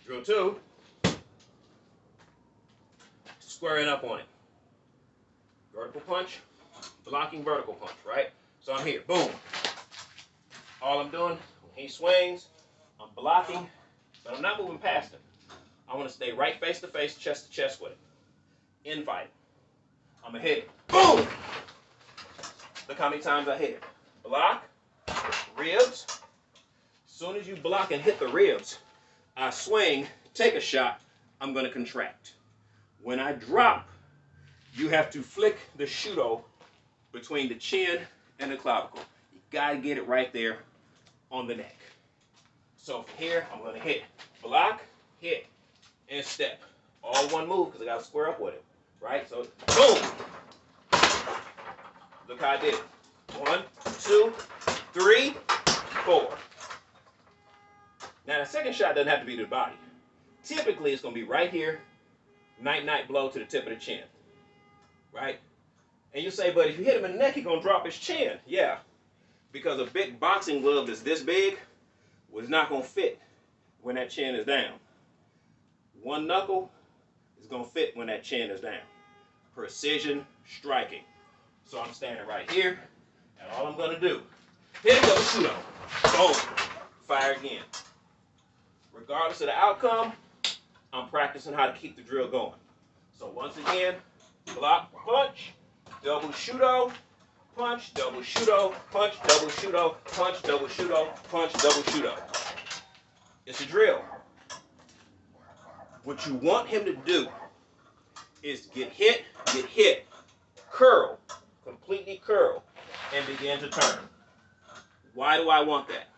Drill 2, squaring up on it. Vertical punch, blocking vertical punch, right? So I'm here, boom. All I'm doing, when he swings, I'm blocking, but I'm not moving past him. I want to stay right face to face, chest to chest with him. Infight. I'm going to hit it. Boom! Look how many times I hit it. Block, ribs. As soon as you block and hit the ribs, I swing, take a shot, I'm going to contract. When I drop, you have to flick the shuto between the chin and the clavicle. You got to get it right there on the neck. So from here, I'm going to hit, block, hit, and step. All one move because I got to square up with it. Right? So, boom! Look how I did it. 1, 2, 3, 4. Now the second shot doesn't have to be to the body. Typically, it's going to be right here, night-night blow to the tip of the chin. Right? And you say, but if you hit him in the neck, he's going to drop his chin. Yeah. Because a big boxing glove that's this big was not going to fit when that chin is down. One knuckle is going to fit when that chin is down. Precision striking. So I'm standing right here, and all I'm going to do, hit it, go, shoot on. Boom. Fire again. Regardless of the outcome, I'm practicing how to keep the drill going. So once again, block, punch, double shuto, punch, double shuto, punch, double shuto, punch, double shuto, punch, double shuto. It's a drill. What you want him to do is get hit, curl, completely curl, and begin to turn. Why do I want that?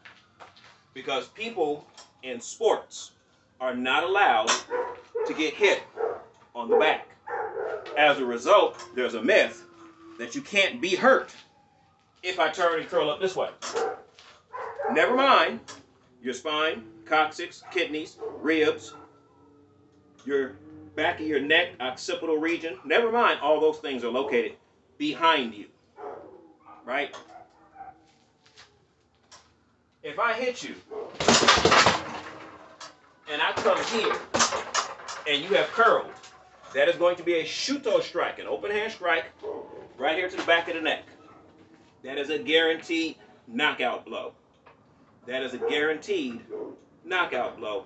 Because people in sports are not allowed to get hit on the back. As a result, there's a myth that you can't be hurt if I turn and curl up this way. Never mind your spine, coccyx, kidneys, ribs, your back of your neck, occipital region. Never mind, all those things are located behind you. Right? If I hit you and I come here and you have curled, that is going to be a shuto strike, an open hand strike, right here to the back of the neck. That is a guaranteed knockout blow. That is a guaranteed knockout blow.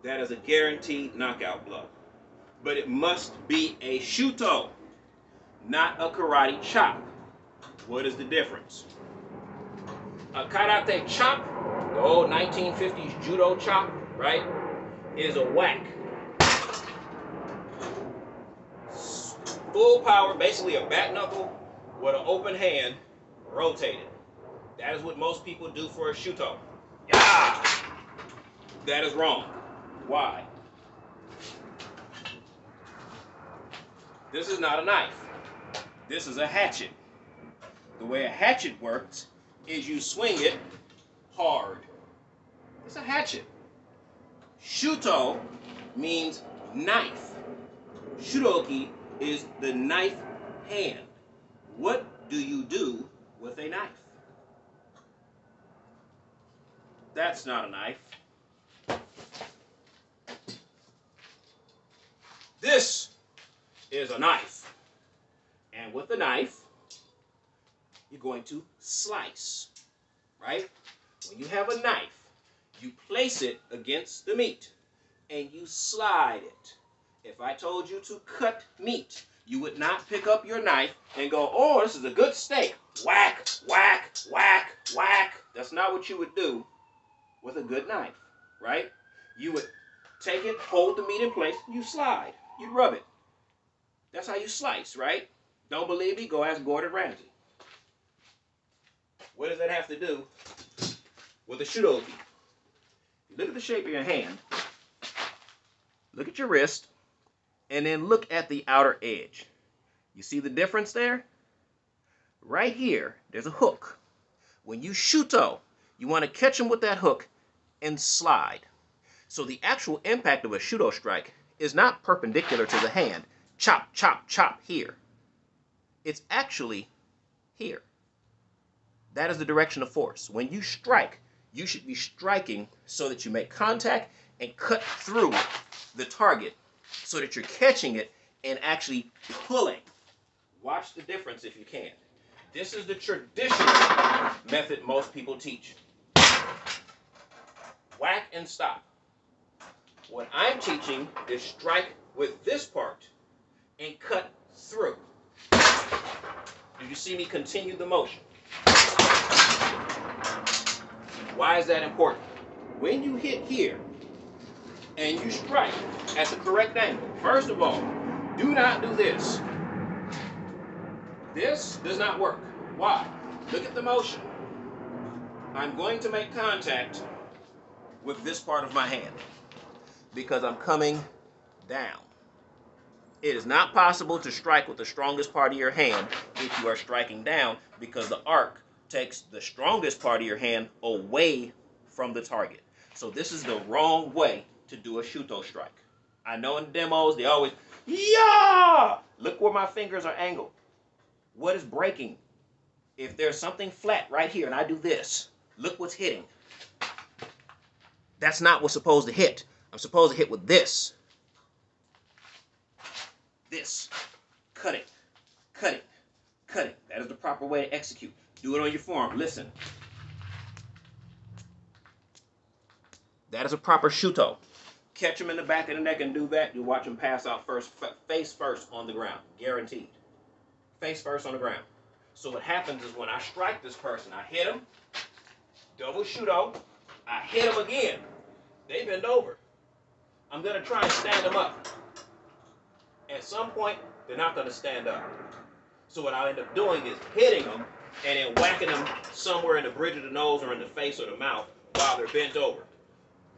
That is a guaranteed knockout blow. But it must be a shuto, not a karate chop. What is the difference? A karate chop, the old 1950s judo chop, right, is a whack. Full power, basically a back knuckle with an open hand rotated. That is what most people do for a shuto. Yeah! That is wrong. Why? This is not a knife. This is a hatchet. The way a hatchet works is you swing it hard. It's a hatchet. Shuto means knife. Shudoki is the knife hand. What do you do with a knife? That's not a knife. This is a knife. And with the knife, you're going to slice, right? When you have a knife, you place it against the meat and you slide it. If I told you to cut meat, you would not pick up your knife and go, oh, this is a good steak. Whack, whack, whack, whack. That's not what you would do with a good knife, right? You would take it, hold the meat in place, you slide. You'd rub it. That's how you slice, right? Don't believe me? Go ask Gordon Ramsay. What does that have to do with a shudoki? Look at the shape of your hand. Look at your wrist. And then look at the outer edge. You see the difference there? Right here, there's a hook. When you shuto, you want to catch them with that hook and slide. So the actual impact of a shudo strike is not perpendicular to the hand. Chop, chop, chop here. It's actually here. That is the direction of force. When you strike, You should be striking so that you make contact and cut through the target so that you're catching it and actually pulling. Watch the difference if you can. This is the traditional method most people teach. Whack and stop. What I'm teaching is strike with this part and cut through. Do you see me continue the motion? Why is that important? When you hit here and you strike at the correct angle, first of all, do not do this. This does not work. Why? Look at the motion. I'm going to make contact with this part of my hand because I'm coming down. It is not possible to strike with the strongest part of your hand if you are striking down because the arc takes the strongest part of your hand away from the target. So this is the wrong way to do a shuto strike. I know in demos they always, yeah! Look where my fingers are angled. What is breaking? If there's something flat right here and I do this, look what's hitting. That's not what's supposed to hit. I'm supposed to hit with this. This. Cut it. Cut it. Cut it. That is the proper way to execute. Do it on your forearm. Listen. That is a proper shuto. Catch him in the back of the neck and do that. You watch him pass out first, face first on the ground. Guaranteed. Face first on the ground. So what happens is when I strike this person, I hit him, double shuto, I hit him again. They bend over. I'm going to try and stand them up. At some point, they're not going to stand up. So what I'll end up doing is hitting them and then whacking them somewhere in the bridge of the nose or in the face or the mouth while they're bent over.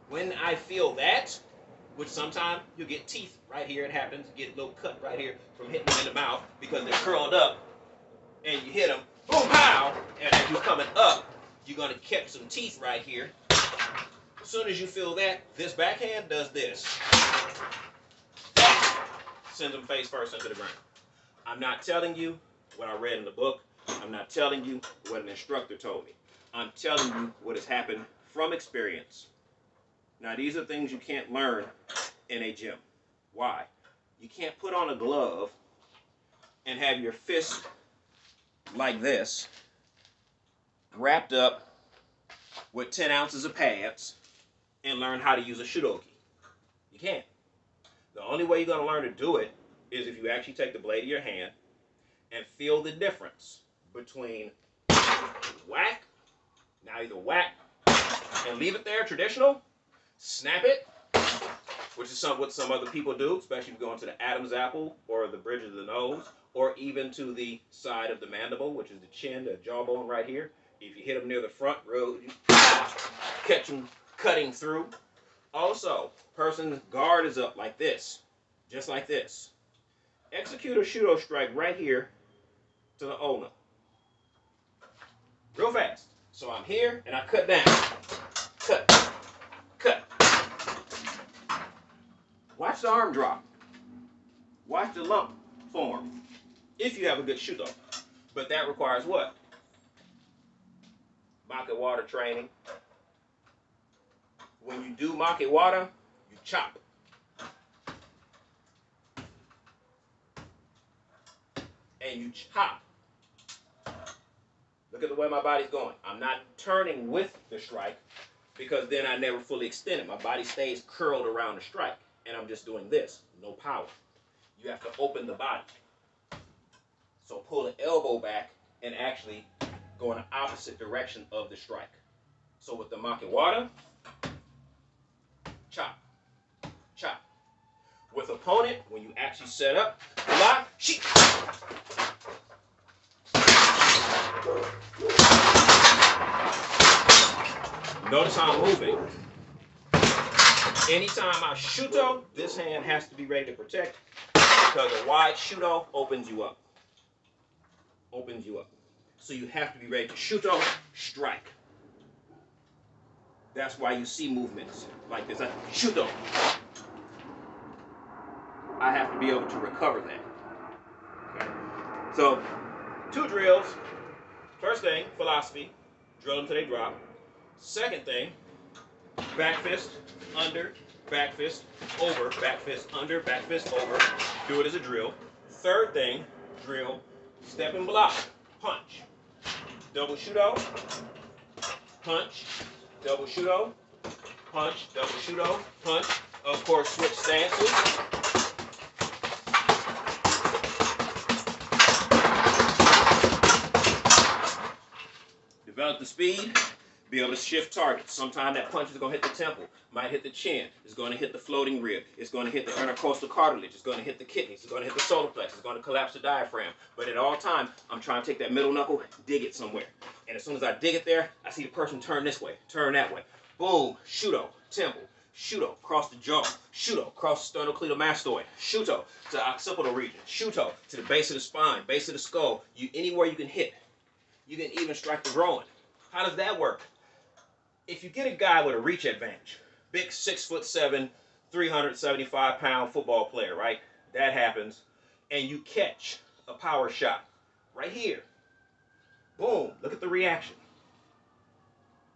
When I feel that, which sometimes you get teeth right here, it happens, you get a little cut right here from hitting them in the mouth because they're curled up, and you hit them, boom, pow, and as you're coming up, you're going to catch some teeth right here. As soon as you feel that, this backhand does this. Sends them face first into the ground. I'm not telling you what I read in the book. I'm not telling you what an instructor told me. I'm telling you what has happened from experience. Now, these are things you can't learn in a gym. Why? You can't put on a glove and have your fist like this, wrapped up with 10 ounces of pads, and learn how to use a shudogi. You can't. The only way you're going to learn to do it is if you actually take the blade of your hand and feel the difference between whack, now either whack and leave it there, traditional, snap it, which is what some other people do, especially if you go into the Adam's apple or the bridge of the nose, or even to the side of the mandible, which is the chin, the jawbone right here. If you hit them near the front row, catch them cutting through. Also, person's guard is up like this, just like this. Execute a shudo strike right here to the ulna. Real fast. So I'm here and I cut down. Cut. Cut. Watch the arm drop. Watch the lump form. If you have a good shudo. But that requires what? Maki water training. When you do maki water, you chop. And you chop. Look at the way my body's going. I'm not turning with the strike because then I never fully extend it. My body stays curled around the strike. And I'm just doing this. No power. You have to open the body. So pull the elbow back and actually go in the opposite direction of the strike. So with the maki water, chop, chop. With opponent, when you actually set up, block, sheet. Notice how I'm moving. Anytime I shuto, this hand has to be ready to protect because a wide shuto opens you up. Opens you up. So you have to be ready to shuto, strike. That's why you see movements like this. Shuto. I have to be able to recover that. Okay. So, 2 drills. First thing, philosophy. Drill until they drop. Second thing, back fist, under, back fist, over, back fist, under, back fist, over. Do it as a drill. Third thing, drill, step and block, punch. Double shoot-out, punch, double shoot-out, punch, double shoot-out, punch. Of course, switch stances. Develop the speed, be able to shift targets. Sometimes that punch is going to hit the temple, might hit the chin, it's going to hit the floating rib, it's going to hit the intercostal cartilage, it's going to hit the kidneys, it's going to hit the solar plexus, it's going to collapse the diaphragm. But at all times, I'm trying to take that middle knuckle, dig it somewhere. And as soon as I dig it there, I see the person turn this way, turn that way. Boom, shuto, temple, shuto, across the jaw, shuto, across the sternocleidomastoid, shuto to the occipital region, shuto to the base of the spine, base of the skull. Anywhere you can hit. You can even strike the groin. How does that work? If you get a guy with a reach advantage, big 6'7", 375-pound football player, right? That happens, and you catch a power shot right here. Boom, look at the reaction.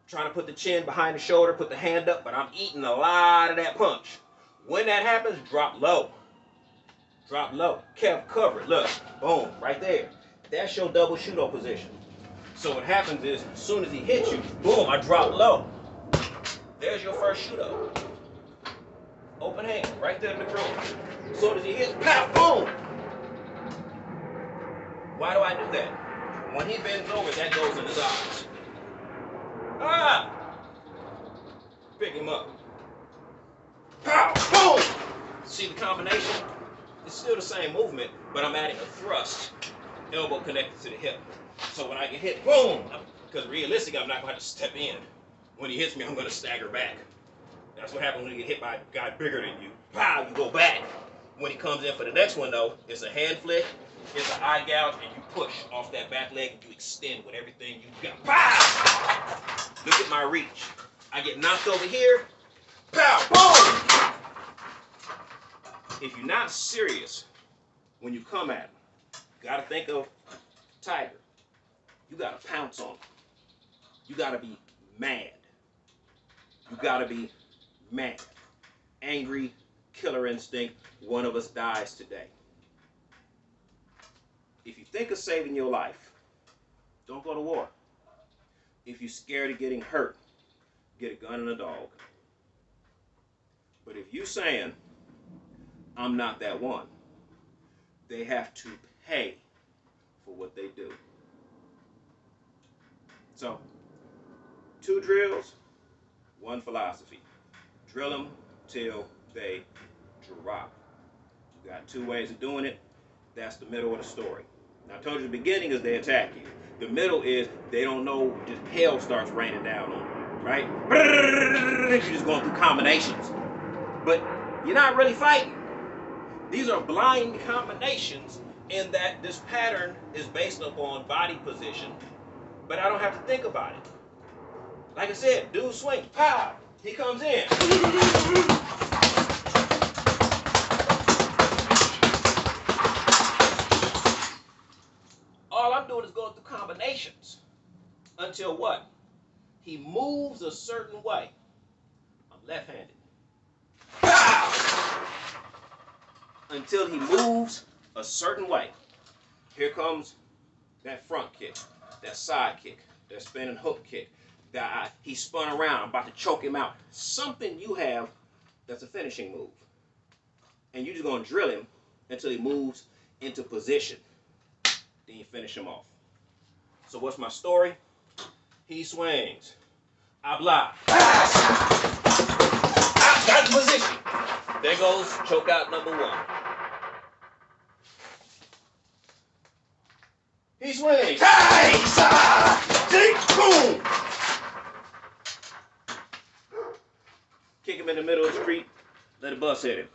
Trying to put the chin behind the shoulder, put the hand up, but I'm eating a lot of that punch. When that happens, drop low. Drop low. Cover it. Look, boom, right there. That's your double shoot-out position. So what happens is, as soon as he hits you, boom, I drop low. There's your first shoot-out. Open hand, right there in the groove. As soon as he hits, pow, boom. Why do I do that? When he bends over, that goes in his eyes. Ah! Pick him up. Pow, boom! See the combination? It's still the same movement, but I'm adding a thrust. Elbow connected to the hip. So when I get hit, boom! Because realistically, I'm not going to have to step in. When he hits me, I'm going to stagger back. That's what happens when you get hit by a guy bigger than you. Pow! You go back. When he comes in for the next one, though, it's a hand flick, it's an eye gouge, and you push off that back leg and you extend with everything you got. Pow! Look at my reach. I get knocked over here. Pow! Boom! If you're not serious when you come at him, you got to think of Tiger. You got to pounce on him. You got to be mad. You got to be mad. Angry, killer instinct. One of us dies today. If you think of saving your life, don't go to war. If you're scared of getting hurt, get a gun and a dog. But if you're saying, I'm not that one, they have to pay for what they do. So, 2 drills, 1 philosophy. Drill them till they drop. You got 2 ways of doing it. That's the middle of the story. Now, I told you the beginning is they attack you. The middle is they don't know, just hell starts raining down on you, right? You're just going through combinations. But you're not really fighting. These are blind combinations in that this pattern is based upon body position, but I don't have to think about it. Like I said, dude swings, pow, he comes in. All I'm doing is going through combinations until what? He moves a certain way. I'm left-handed. Pow! Until he moves a certain way. Here comes that front kick, that side kick, that spinning hook kick. He spun around. I'm about to choke him out. Something you have that's a finishing move. And you're just going to drill him until he moves into position. Then you finish him off. So what's my story? He swings. I block. I got the position. There goes choke out number 1. He swings. Hey! Boom! Kick him in the middle of the street. Let a bus hit him.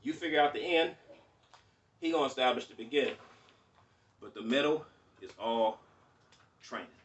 You figure out the end. He gonna establish the beginning. But the middle is all training.